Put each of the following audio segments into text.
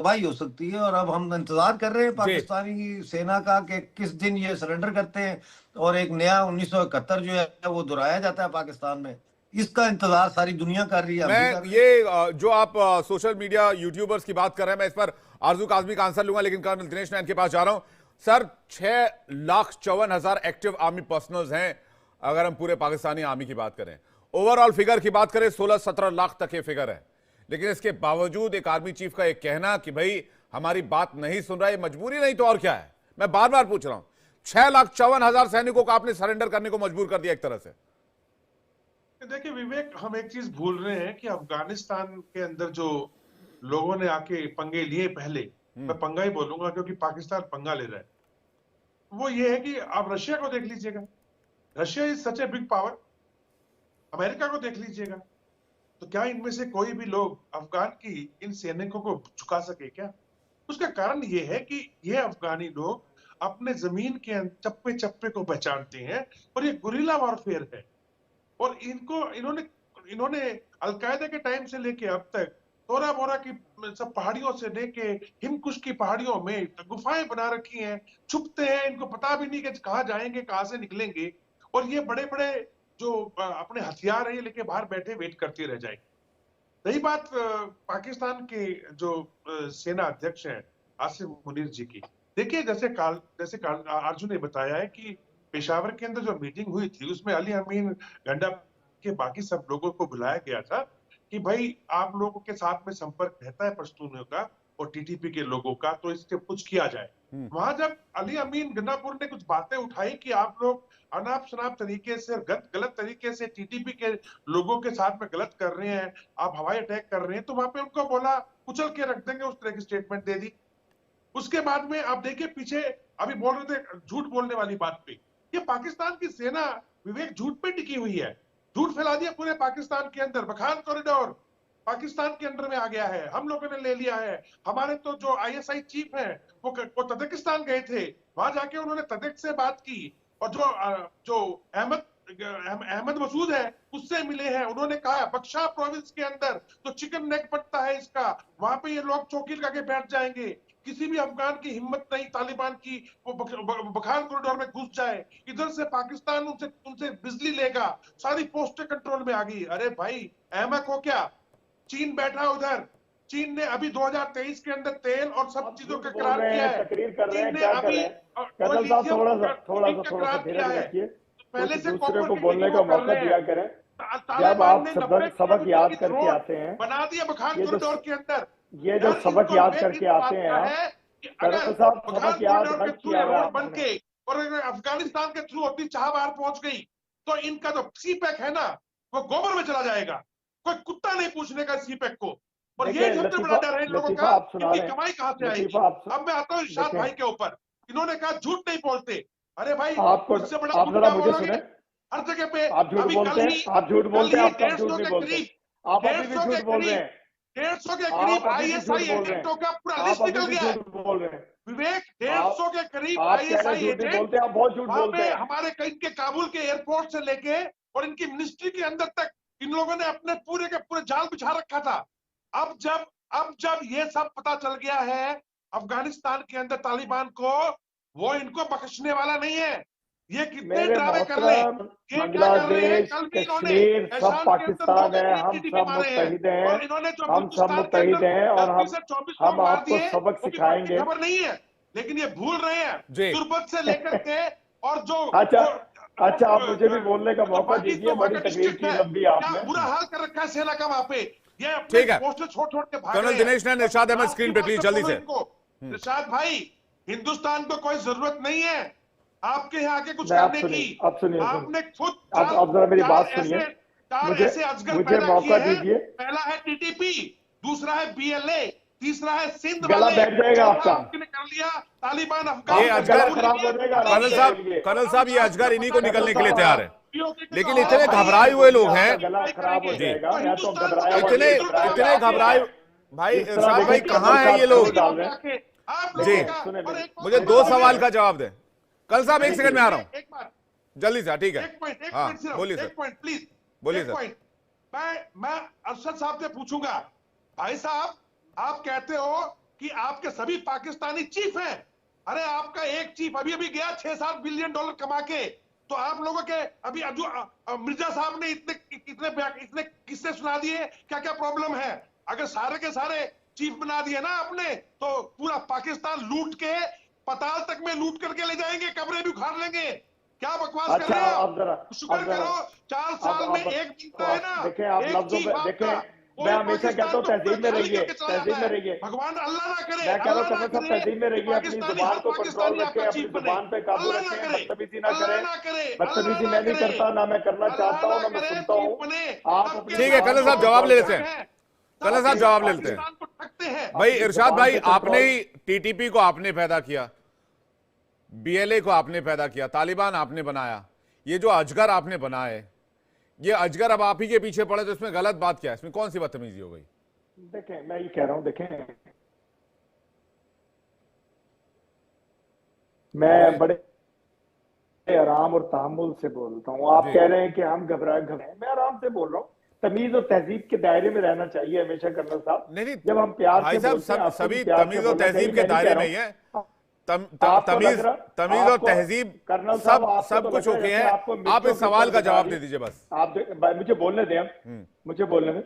तबाही हो सकती है। और अब हम इंतजार कर रहे हैं जी। पाकिस्तानी सेना का कि किस दिन ये सरेंडर करते हैं और एक नया 1971 जो है वो दोहराया जाता है पाकिस्तान में। इसका इंतजार सारी दुनिया कर रही है, हम भी मैं कर रहे हैं। ये जो आप सोशल मीडिया यूट्यूबर्स की बात कर रहे हैं, मैं इस पर आरजू काजमी का आंसर लूंगा, लेकिन कर्नल दिनेश नैन के पास जा रहा हूं। सर, 6,54,000 एक्टिव आर्मी पर्सनल्स हैं अगर हम पूरे पाकिस्तानी आर्मी की बात करें। ओवरऑल फिगर की बात करें 16-17 लाख तक ये फिगर है, लेकिन इसके बावजूद एक आर्मी चीफ का एक कहना कि भाई हमारी बात नहीं सुन रहा है, मजबूरी नहीं तो और क्या है। मैं बार बार पूछ रहा हूं, 6,54,000 सैनिकों को आपने सरेंडर करने को मजबूर कर दिया एक तरह से। देखिए विवेक, हम एक चीज भूल रहे हैं कि अफगानिस्तान के अंदर जो लोगों ने आके पंगे लिए पहले, मैं पंगा ही बोलूंगा क्योंकि पाकिस्तान पंगा ले रहा है, वो ये है कि आप रशिया को देख लीजिएगा। Russia is such a big power. America को देख लीजिएगा। तो क्या इनमें से कोई भी लोग अफगान की इन सैनिकों को झुका सके क्या? उसका कारण ये है कि ये अफगानी लोग अपने जमीन के चप्पे चप्पे को पहचानते हैं और ये गुरिल्ला वॉरफेयर है। और इन्होंने इन्होंने अलकायदा के टाइम से लेके अब तक तोरा बोरा की सब पहाड़ियों से लेके हिमकुश की पहाड़ियों में गुफाएं बना रखी हैं, छुपते हैं, इनको पता भी नहीं कि कहाँ जाएंगे, कहाँ से निकलेंगे। और ये बड़े बड़े जो अपने हथियार है ये लेके बाहर बैठे वेट करते रह जाएंगे। रही बात पाकिस्तान के जो सेना अध्यक्ष हैं आसिम मुनीर जी की, देखिए जैसे काल अर्जुन ने बताया है कि पेशावर के अंदर जो मीटिंग हुई थी उसमें अली अमीन गंडा के बाकी सब लोगों को बुलाया गया था कि भाई आप लोगों के साथ में संपर्क रहता है पश्तूनों का और टीटीपी के लोगों का, तो इसके कुछ किया जाए। वहां जब अली अमीन गंडापुर ने कुछ बातें उठाई कि आप लोग अनाप शनाप तरीके से गलत तरीके से टीटीपी के लोगों के साथ में गलत कर रहे हैं, आप हवाई अटैक कर रहे हैं, तो वहां पे उनको बोला कुचल के रख देंगे, उस तरह की स्टेटमेंट दे दी। उसके बाद में आप देखिए पीछे अभी बोल रहे थे झूठ बोलने वाली बात पे, ये पाकिस्तान की सेना विवेक झूठ पे टिकी हुई है। झूठ फैला दिया पूरे पाकिस्तान के अंदर। बखान कॉरिडोर पाकिस्तान के अंडर में आ गया है, हम लोगों ने ले लिया है। हमारे तो जो आईएसआई चीफ है वो तजिकिस्तान गए थे, वहां जाके उन्होंने तजिक से बात की और जो अहमद मसूद है उससे मिले हैं। उन्होंने कहा बख्शा प्रोविंस के अंदर तो चिकन नेक पड़ता है इसका, वहां पे ये लोग चौकी लगा के बैठ जाएंगे। किसी भी अफगान की हिम्मत नहीं तालिबान की वो बखान कॉरिडोर में घुस जाए। इधर से पाकिस्तान उनसे उनसे बिजली लेगा, सारी पोस्टें कंट्रोल में आ गई। अरे भाई अहमद हो क्या? चीन बैठा उधर, चीन ने अभी 2023 के अंदर तेल और सब चीजों का करार किया है। तकरीर कर रहे चीन हैं, ने क्या कर अभी रहे हैं? कर्नल साहब थोड़ा सा धीरे रखिए, पहले कुछ से दूसरे को कॉपर बोलने का मौका दिया करें। जब आप सबक याद करके आते हैं, बना दिया बखान कॉरिडोर के अंदर। ये जो सबक याद करके आते हैं आप, कर्नल साहब सबक याद हट किया हुआ रोड बन के और अफगानिस्तान के थ्रू अपनी चाहबार पहुंच गई तो इनका जो सी पैक है ना वो गोबर में चला जाएगा। कोई कुत्ता नहीं पूछने का सी पैक को। और ये सबसे बड़ा डर है इन लोगों का, इनकी कमाई कहां से आएगी। अब मैं आता हूँ इरशाद भाई के ऊपर। इन्होंने कहा झूठ नहीं बोलते। अरे भाई इससे बड़ा झूठ क्या बोलोगे? हर जगह पे आप झूठ बोलते हैं, आप झूठ बोलते हैं, आप कब झूठ नहीं बोलते? आप अभी भी झूठ बोल रहे हैं। 150 के करीब आईएसआई एजेंटों का पूरा लिस्ट निकल गया है विवेक। 150 के करीब आईएसआई एजेंट आप बहुत झूठ बोलते हैं। हमारे इनके काबुल के एयरपोर्ट से लेके और इनकी मिनिस्ट्री के अंदर तक इन लोगों ने अपने पूरे के पूरे जाल बिछा रखा था। अब जब ये सब पता चल गया है अफगानिस्तान के अंदर तालिबान को, वो इनको बख्शने वाला नहीं है। ये कितने ड्रामे कर रहे हैं, बांग्लादेश, कश्मीर सब पाकिस्तान है, हम सब मुत्तहिद हैं, हम सब मुत्तहिद हैं और हम आपको सबक सिखाएंगे। खबर नहीं है, लेकिन ये भूल रहे हैं तुर्बत से लेकर के। और जो अच्छा आप मुझे भी बोलने का मौका दीजिए, बड़ी तकलीफ की लंबी आपने। बुरा हाल कर रखा है सेना का वहां पे। ये ठीक है, पोस्टर छोड़ के भाग कर्नल दिनेश नैन, इरशाद अहमद स्क्रीन पे प्लीज जल्दी से। इरशाद भाई, हिंदुस्तान को कोई जरूरत नहीं है आपके यहाँ आके कुछ करने की। अब सुनिए, आपने खुद अब जरा मेरी बात सुनिए, मुझे मौका दीजिए। पहला है टीटीपी, दूसरा है बीएलए, तीसरा है सिंध गला बैठ जाएगा आपका। कर लिया तालिबान अफगान। ये अजगर कर्नल साहब ये अजगर इन्हीं को निकलने के लिए तैयार है, लेकिन इतने घबराए हुए लोग हैं। गला खराब हो जाएगा, या तो इतने घबराए भाई। इरशाद भाई कहाँ हैं ये लोग? जी, मुझे 2 सवाल का जवाब दें। कल साहब 1 सेकंड में आ रहा हूं, जल्दी से। ठीक है, हाँ बोलिए सर, प्लीज बोलिए सर। मैं अरशद साहब से पूछूंगा, भाई साहब आप कहते हो कि आपके सभी पाकिस्तानी चीफ हैं। अरे आपका एक चीफ अभी अभी गया 6-7 बिलियन डॉलर कमा के, तो आप लोगों के अभी जो मिर्जा साहब ने इतने किस्से सुना दिए, क्या क्या प्रॉब्लम है। अगर सारे के सारे चीफ बना दिए ना आपने, तो पूरा पाकिस्तान लूट के पाताल तक में लूट करके ले जाएंगे, कब्रें भी उखाड़ लेंगे। क्या बकवास कर रहे हैं आप? शुक्र करो 4 साल में एक मिलता है ना। देखें आप लफ्जों पे देखें, मैं हमेशा कहता हूँ तहजीब में रहिए, तहजीब में रहिए। भगवान अल्लाह ना करे, मैं कह रहा हूँ सब तहजीब में रहिए, अपनी जुबान को कंट्रोल रखें, अपनी जुबान पे काबू रखें, बदतमीजी ना करें। बदतमीजी मैं नहीं करता, ना मैं करना चाहता हूँ, ना मैं सुनता हूँ। आप ठीक है, कर्नल साहब जवाब ले लेते हैं, कर्नल साहब जवाब ले लेते हैं। भाई इरशाद भाई, आपने ही टीटीपी को आपने पैदा किया, बीएलए को आपने पैदा किया, तालिबान आपने बनाया, ये जो अजगर आपने बनाए, ये अजगर अब आप ही के पीछे पड़े, तो इसमें गलत बात क्या है? इसमें कौन सी बदतमीजी हो गई? देखें मैं ये कह रहा हूं, देखें मैं बड़े आराम और तहम्मुल से बोलता हूं। आप कह रहे हैं कि हम घबराए, मैं आराम से बोल रहा हूं। तमीज और तहजीब के दायरे में रहना चाहिए हमेशा कर्नल साहब। नहीं, जब हम प्यार भाई से साहब बोलते हैं, सभी तमीज और तहजीब के दायरे में ही है। तमीज और तहजीब सब कुछ ओके है। आप इस सवाल का जवाब दे दीजिए बस। आप मुझे बोलने दें, मुझे बोलने दें,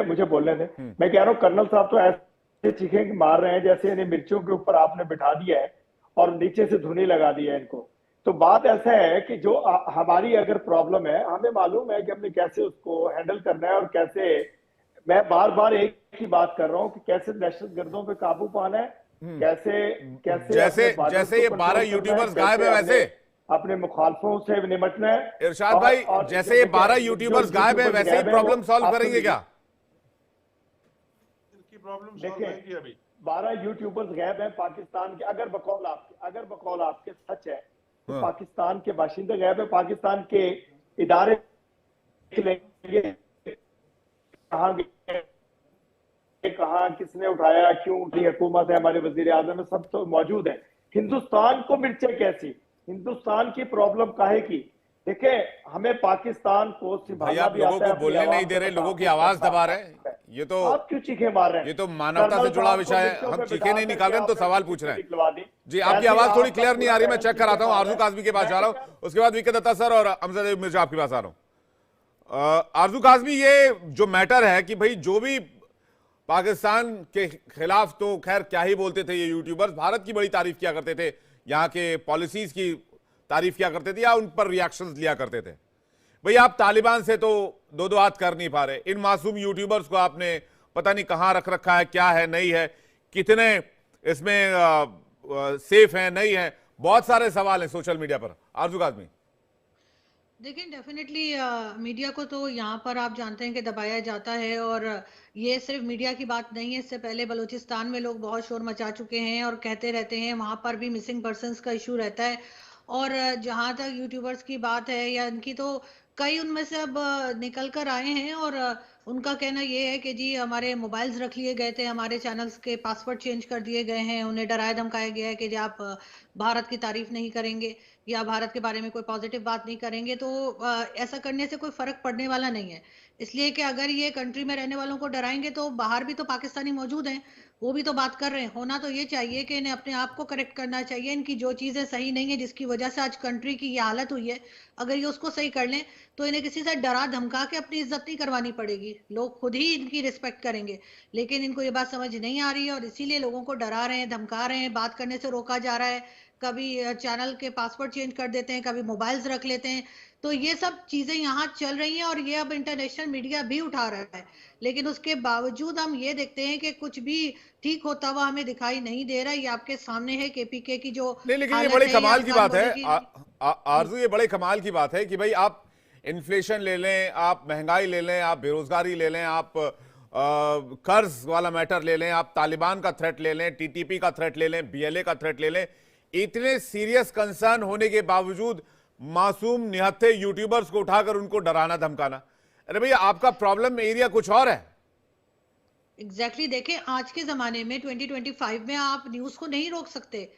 मुझे बोलने दें। मैं कह रहा हूँ कर्नल साहब तो ऐसे चीखें मार रहे हैं जैसे इन्हें मिर्चों के ऊपर आपने बिठा दिया है और नीचे से धुनी लगा दी है इनको। तो बात ऐसा है कि जो हमारी अगर प्रॉब्लम है, हमें मालूम है कि हमने कैसे उसको हैंडल करना है और कैसे, मैं बार बार एक ही बात कर रहा हूँ कि कैसे दहशतगर्दों पे काबू पाना है, कैसे जैसे ये 12 यूट्यूबर्स गायब है, वैसे अपने मुखालफों से निपटना है। इरशाद भाई, जैसे ये 12 यूट्यूबर्स गायब है, वैसे ही प्रॉब्लम सॉल्व करेंगे क्या? प्रॉब्लम सॉल्व होगी अभी। 12 यूट्यूबर्स गायब हैं पाकिस्तान के, अगर बकौल आपके सच है तो पाकिस्तान के बाशिंदे गायब है। पाकिस्तान के इदारे कहाँ किसने उठाया, क्यों उठी, हुकूमत है, हमारे वजीर आजम है, सब तो मौजूद है। हिंदुस्तान को मिर्चें कैसी, हिंदुस्तान की प्रॉब्लम काहे की? देखें हमें पाकिस्तान को भाई आप लोगों को बोलने नहीं दे रहे, लोगों की आवाज दबा रहे हैं। ये तो आप क्यों चीखे मार रहे हैं? ये तो मानवता से जुड़ा विषय है, हम चीखे नहीं निकाल रहे हैं, तो सवाल पूछ रहे हैं। जी आपकी आवाज थोड़ी क्लियर नहीं आ रही, मैं चेक कराता हूँ। आरजू काज़मी के पास जा रहा हूँ, उसके बाद वीके दत्ता सर और अमजद मिर्जा आपके पास आ रहा हूँ। आरजू काज़मी, ये जो मैटर है कि भाई जो भी पाकिस्तान के खिलाफ, तो खैर क्या ही बोलते थे ये यूट्यूबर्स, भारत की बड़ी तारीफ किया करते थे, यहाँ के पॉलिसीज की तारीफ किया करते थे या उन पर रिएक्शंस लिया करते थे। भाई आप तालिबान से तो दो हाथ कर नहीं पा रहे, इन मासूम यूट्यूबर्स को आपने पता नहीं कहां रख रखा है, क्या है नहीं है, कितने इसमें सेफ है नहीं है, बहुत सारे सवाल हैं सोशल मीडिया पर। आरजू काज़मी, देखिए डेफिनेटली मीडिया को तो यहाँ पर आप जानते हैं कि दबाया जाता है, और ये सिर्फ मीडिया की बात नहीं है। इससे पहले बलूचिस्तान में लोग बहुत शोर मचा चुके हैं और कहते रहते हैं, वहाँ पर भी मिसिंग पर्सनस का इशू रहता है। और जहाँ तक यूट्यूबर्स की बात है या इनकी, तो कई उनमें से अब निकल कर आए हैं और उनका कहना ये है कि जी हमारे मोबाइल्स रख लिए गए थे, हमारे चैनल्स के पासवर्ड चेंज कर दिए गए हैं, उन्हें डराया धमकाया गया है कि जी आप भारत की तारीफ नहीं करेंगे या भारत के बारे में कोई पॉजिटिव बात नहीं करेंगे, तो ऐसा करने से कोई फर्क पड़ने वाला नहीं है। इसलिए कि अगर ये कंट्री में रहने वालों को डराएंगे तो बाहर भी तो पाकिस्तानी मौजूद हैं, वो भी तो बात कर रहे हैं। होना तो ये चाहिए कि इन्हें अपने आप को करेक्ट करना चाहिए, इनकी जो चीजें सही नहीं है जिसकी वजह से आज कंट्री की ये हालत हुई है, अगर ये उसको सही कर लें तो इन्हें किसी से डरा धमका के अपनी इज्जत नहीं करवानी पड़ेगी, लोग खुद ही इनकी रिस्पेक्ट करेंगे। लेकिन इनको ये बात समझ नहीं आ रही है और इसीलिए लोगों को डरा रहे हैं, धमका रहे हैं, बात करने से रोका जा रहा है, कभी चैनल के पासवर्ड चेंज कर देते हैं, कभी मोबाइल्स रख लेते हैं। तो ये सब चीजें यहाँ चल रही हैं और ये अब इंटरनेशनल मीडिया भी उठा रहा है, लेकिन उसके बावजूद हम ये देखते हैं कि कुछ भी ठीक होता हुआ हमें दिखाई नहीं दे रहा है। ये आपके सामने है केपीके की जो नहीं, लेकिन ये बड़ी कमाल की बात है आरजू, ये बड़े कमाल की बात है कि भाई आप इन्फ्लेशन ले लें, आप महंगाई ले लें, आप बेरोजगारी ले लें, आप कर्ज वाला मैटर ले लें, आप तालिबान का थ्रेट ले लें, टीटीपी का थ्रेट ले लें, बीएलए का थ्रेट ले लें, इतने सीरियस कंसर्न होने के बावजूद मासूम निहत्थे यूट्यूबर्स को उठाकर उनको डराना धमकाना, अरे भैया आपका प्रॉब्लम एरिया कुछ और है। एग्जैक्टली देखें, आज के जमाने में 2025 में आप न्यूज को नहीं रोक सकते।